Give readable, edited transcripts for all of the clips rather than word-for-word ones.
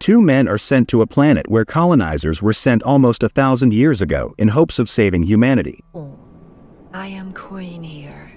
Two men are sent to a planet where colonizers were sent almost 1,000 years ago in hopes of saving humanity. I am Queen here.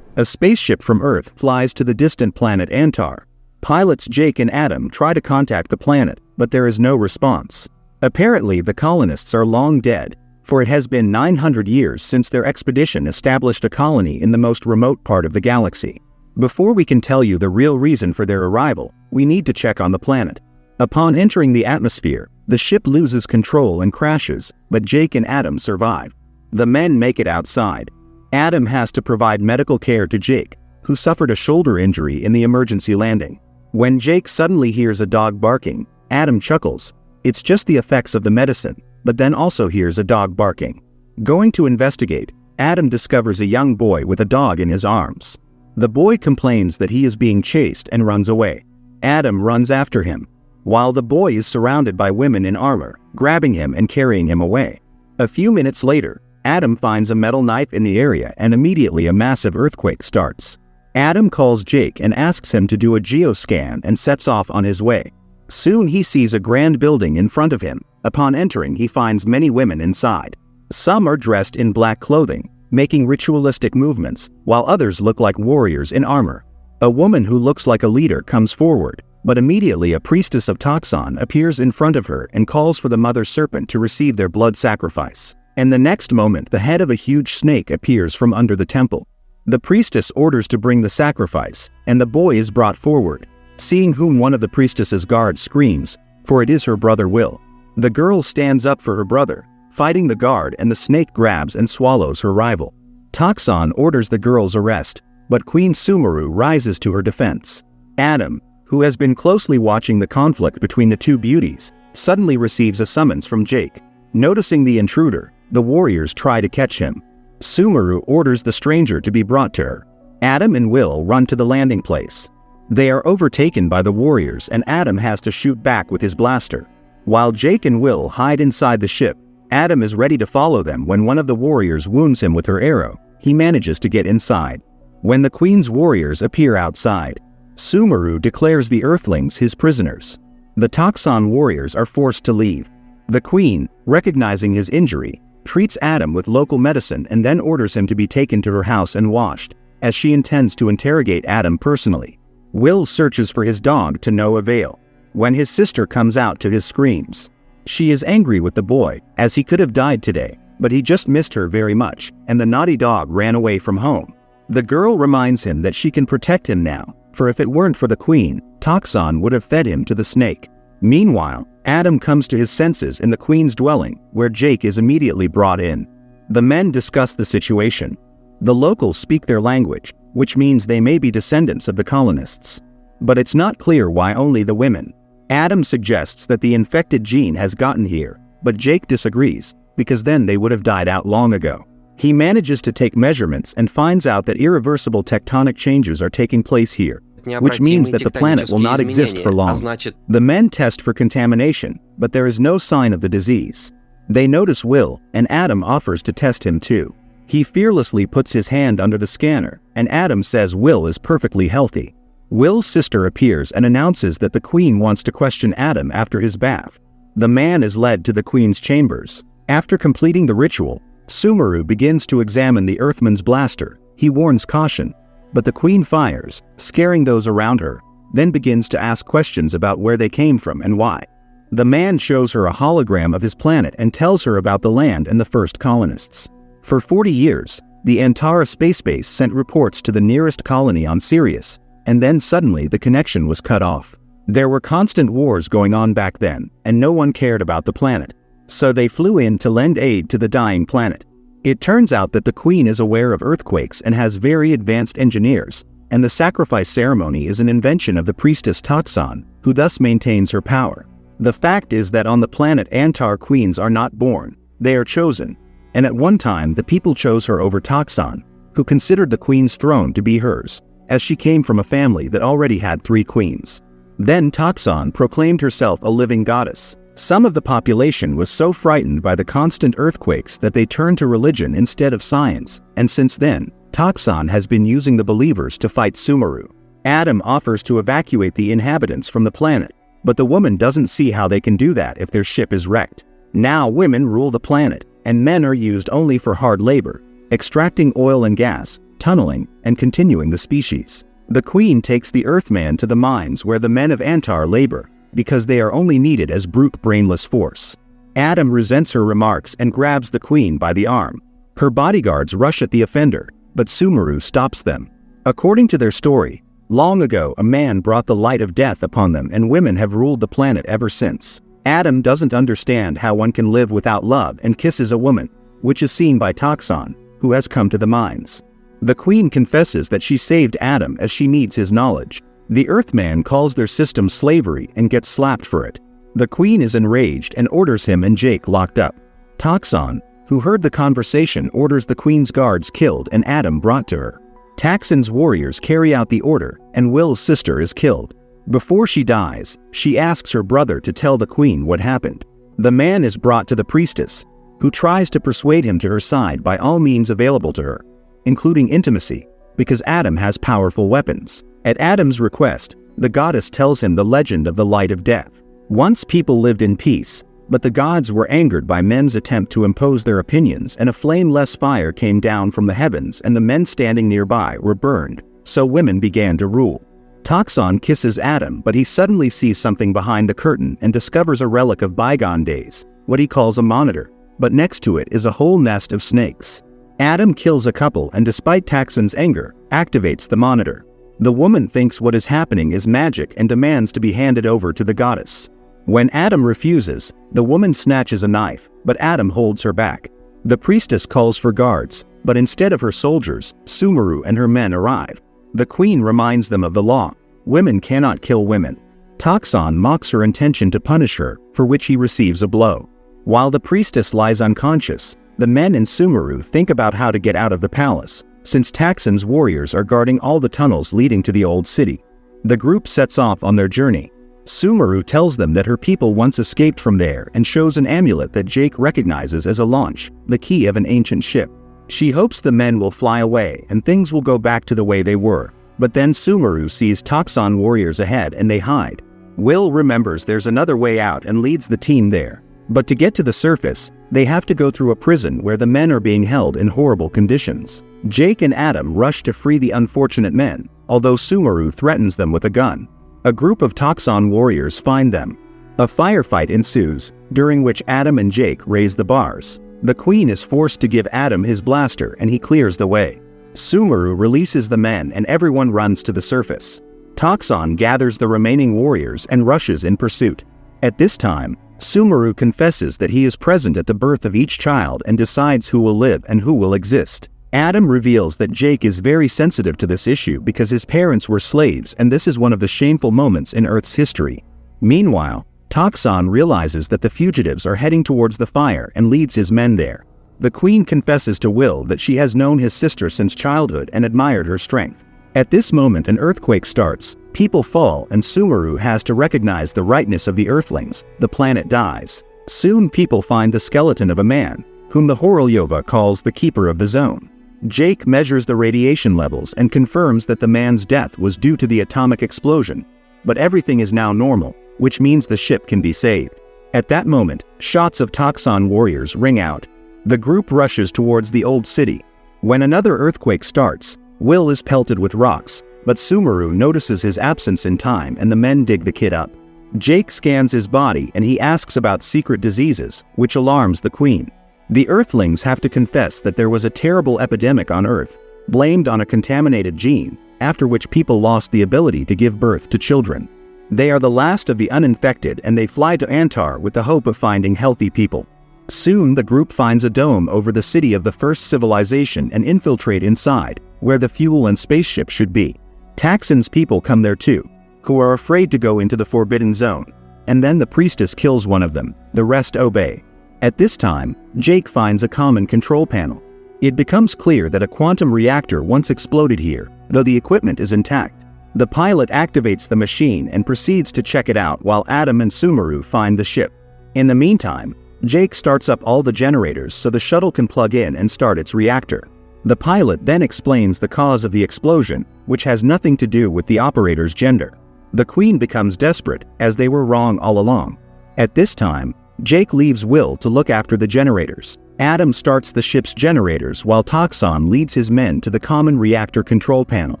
A spaceship from Earth flies to the distant planet Antar. Pilots Jake and Adam try to contact the planet, but there is no response. Apparently, the colonists are long dead, for it has been 900 years since their expedition established a colony in the most remote part of the galaxy. Before we can tell you the real reason for their arrival, we need to check on the planet. Upon entering the atmosphere, the ship loses control and crashes, but Jake and Adam survive. The men make it outside. Adam has to provide medical care to Jake, who suffered a shoulder injury in the emergency landing. When Jake suddenly hears a dog barking, Adam chuckles. It's just the effects of the medicine, but then also hears a dog barking. Going to investigate, Adam discovers a young boy with a dog in his arms. The boy complains that he is being chased and runs away. Adam runs after him, while the boy is surrounded by women in armor, grabbing him and carrying him away. A few minutes later, Adam finds a metal knife in the area and immediately a massive earthquake starts. Adam calls Jake and asks him to do a geoscan and sets off on his way. Soon he sees a grand building in front of him. Upon entering, he finds many women inside. Some are dressed in black clothing, making ritualistic movements, while others look like warriors in armor. A woman who looks like a leader comes forward, but immediately a priestess of Toxon appears in front of her and calls for the mother serpent to receive their blood sacrifice. And the next moment, the head of a huge snake appears from under the temple. The priestess orders to bring the sacrifice, and the boy is brought forward, seeing whom one of the priestess's guards screams, for it is her brother Will. The girl stands up for her brother, fighting the guard, and the snake grabs and swallows her rival. Toxon orders the girl's arrest, but Queen Sumuru rises to her defense. Adam, who has been closely watching the conflict between the two beauties, suddenly receives a summons from Jake. Noticing the intruder, the warriors try to catch him. Sumuru orders the stranger to be brought to her. Adam and Will run to the landing place. They are overtaken by the warriors and Adam has to shoot back with his blaster. While Jake and Will hide inside the ship, Adam is ready to follow them when one of the warriors wounds him with her arrow. He manages to get inside. When the Queen's warriors appear outside, Sumuru declares the Earthlings his prisoners. The Toxon warriors are forced to leave. The Queen, recognizing his injury, treats Adam with local medicine and then orders him to be taken to her house and washed, as she intends to interrogate Adam personally. Will searches for his dog to no avail. When his sister comes out to his screams, she is angry with the boy, as he could have died today, but he just missed her very much, and the naughty dog ran away from home. The girl reminds him that she can protect him now, for if it weren't for the Queen, Toxon would have fed him to the snake. Meanwhile, Adam comes to his senses in the Queen's dwelling, where Jake is immediately brought in. The men discuss the situation. The locals speak their language, which means they may be descendants of the colonists. But it's not clear why only the women. Adam suggests that the infected gene has gotten here, but Jake disagrees, because then they would have died out long ago. He manages to take measurements and finds out that irreversible tectonic changes are taking place here, which means that the planet will not exist for long. The men test for contamination, but there is no sign of the disease. They notice Will, and Adam offers to test him too. He fearlessly puts his hand under the scanner, and Adam says Will is perfectly healthy. Will's sister appears and announces that the Queen wants to question Adam after his bath. The man is led to the Queen's chambers. After completing the ritual, Sumuru begins to examine the Earthman's blaster. He warns caution, but the Queen fires, scaring those around her, then begins to ask questions about where they came from and why. The man shows her a hologram of his planet and tells her about the land and the first colonists. For 40 years, the Antar space base sent reports to the nearest colony on Sirius, and then suddenly the connection was cut off. There were constant wars going on back then, and no one cared about the planet. So they flew in to lend aid to the dying planet. It turns out that the Queen is aware of earthquakes and has very advanced engineers, and the sacrifice ceremony is an invention of the Priestess Toxon, who thus maintains her power. The fact is that on the planet Antar, queens are not born, they are chosen, and at one time the people chose her over Toxon, who considered the Queen's throne to be hers, as she came from a family that already had 3 queens. Then Toxon proclaimed herself a living goddess. Some of the population was so frightened by the constant earthquakes that they turned to religion instead of science, and since then, Toxon has been using the believers to fight Sumuru. Adam offers to evacuate the inhabitants from the planet, but the woman doesn't see how they can do that if their ship is wrecked. Now women rule the planet, and men are used only for hard labor, extracting oil and gas, tunneling, and continuing the species. The queen takes the Earthman to the mines where the men of Antar labor, because they are only needed as brute brainless force. Adam resents her remarks and grabs the queen by the arm. Her bodyguards rush at the offender, but Sumuru stops them. According to their story, long ago a man brought the light of death upon them, and women have ruled the planet ever since. Adam doesn't understand how one can live without love and kisses a woman, which is seen by Toxon, who has come to the mines. The queen confesses that she saved Adam as she needs his knowledge. The Earthman calls their system slavery and gets slapped for it. The queen is enraged and orders him and Jake locked up. Toxon, who heard the conversation, orders the queen's guards killed and Adam brought to her. Taxon's warriors carry out the order, and Will's sister is killed. Before she dies, she asks her brother to tell the queen what happened. The man is brought to the priestess, who tries to persuade him to her side by all means available to her, including intimacy, because Adam has powerful weapons. At Adam's request, the goddess tells him the legend of the light of death. Once people lived in peace, but the gods were angered by men's attempt to impose their opinions, and a flame-less fire came down from the heavens and the men standing nearby were burned, so women began to rule. Toxon kisses Adam, but he suddenly sees something behind the curtain and discovers a relic of bygone days, what he calls a monitor, but next to it is a whole nest of snakes. Adam kills a couple and, despite Toxon's anger, activates the monitor. The woman thinks what is happening is magic and demands to be handed over to the goddess. When Adam refuses, the woman snatches a knife, but Adam holds her back. The priestess calls for guards, but instead of her soldiers, Sumuru and her men arrive. The queen reminds them of the law. Women cannot kill women. Toxon mocks her intention to punish her, for which he receives a blow. While the priestess lies unconscious, the men and Sumuru think about how to get out of the palace, since Toxon's warriors are guarding all the tunnels leading to the old city. The group sets off on their journey. Sumuru tells them that her people once escaped from there and shows an amulet that Jake recognizes as a launch, the key of an ancient ship. She hopes the men will fly away and things will go back to the way they were, but then Sumuru sees Toxon warriors ahead and they hide. Will remembers there's another way out and leads the team there. But to get to the surface, they have to go through a prison where the men are being held in horrible conditions. Jake and Adam rush to free the unfortunate men, although Sumuru threatens them with a gun. A group of Toxon warriors find them. A firefight ensues, during which Adam and Jake raise the bars. The queen is forced to give Adam his blaster and he clears the way. Sumuru releases the men and everyone runs to the surface. Toxon gathers the remaining warriors and rushes in pursuit. At this time, Sumuru confesses that he is present at the birth of each child and decides who will live and who will exist. Adam reveals that Jake is very sensitive to this issue because his parents were slaves and this is one of the shameful moments in Earth's history. Meanwhile, Toxon realizes that the fugitives are heading towards the fire and leads his men there. The queen confesses to Will that she has known his sister since childhood and admired her strength. At this moment an earthquake starts, people fall and Sumuru has to recognize the rightness of the Earthlings. The planet dies. Soon people find the skeleton of a man, whom the Horolyova calls the keeper of the zone. Jake measures the radiation levels and confirms that the man's death was due to the atomic explosion, but everything is now normal, which means the ship can be saved. At that moment, shots of Toxon warriors ring out. The group rushes towards the old city. When another earthquake starts, Will is pelted with rocks, but Sumuru notices his absence in time and the men dig the kid up. Jake scans his body and he asks about secret diseases, which alarms the queen. The Earthlings have to confess that there was a terrible epidemic on Earth, blamed on a contaminated gene, after which people lost the ability to give birth to children. They are the last of the uninfected and they fly to Antar with the hope of finding healthy people. Soon the group finds a dome over the city of the first civilization and infiltrate inside, where the fuel and spaceship should be. Toxon's people come there too, who are afraid to go into the forbidden zone, and then the priestess kills one of them, the rest obey. At this time, Jake finds a common control panel. It becomes clear that a quantum reactor once exploded here, though the equipment is intact. The pilot activates the machine and proceeds to check it out while Adam and Sumuru find the ship. In the meantime, Jake starts up all the generators so the shuttle can plug in and start its reactor. The pilot then explains the cause of the explosion, which has nothing to do with the operator's gender. The Queen becomes desperate, as they were wrong all along. At this time, Jake leaves Will to look after the generators. Adam starts the ship's generators while Toxon leads his men to the common reactor control panel.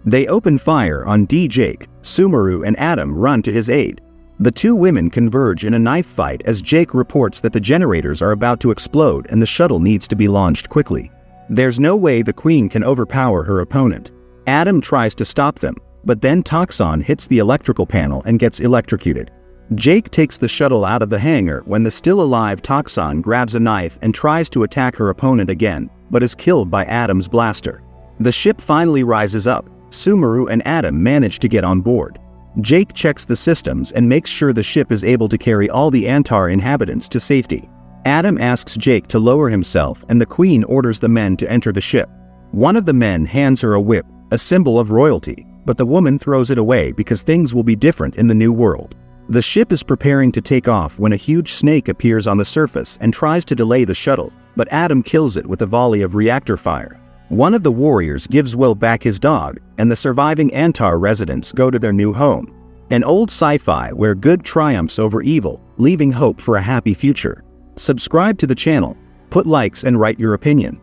They open fire on Jake, Sumuru and Adam run to his aid. The two women converge in a knife fight as Jake reports that the generators are about to explode and the shuttle needs to be launched quickly. There's no way the Queen can overpower her opponent. Adam tries to stop them, but then Toxon hits the electrical panel and gets electrocuted. Jake takes the shuttle out of the hangar when the still-alive Toxon grabs a knife and tries to attack her opponent again, but is killed by Adam's blaster. The ship finally rises up. Sumuru and Adam manage to get on board. Jake checks the systems and makes sure the ship is able to carry all the Antar inhabitants to safety. Adam asks Jake to lower himself and the Queen orders the men to enter the ship. One of the men hands her a whip, a symbol of royalty, but the woman throws it away because things will be different in the new world. The ship is preparing to take off when a huge snake appears on the surface and tries to delay the shuttle, but Adam kills it with a volley of reactor fire. One of the warriors gives Will back his dog, and the surviving Antar residents go to their new home. An old sci-fi where good triumphs over evil, leaving hope for a happy future. Subscribe to the channel, put likes and write your opinion.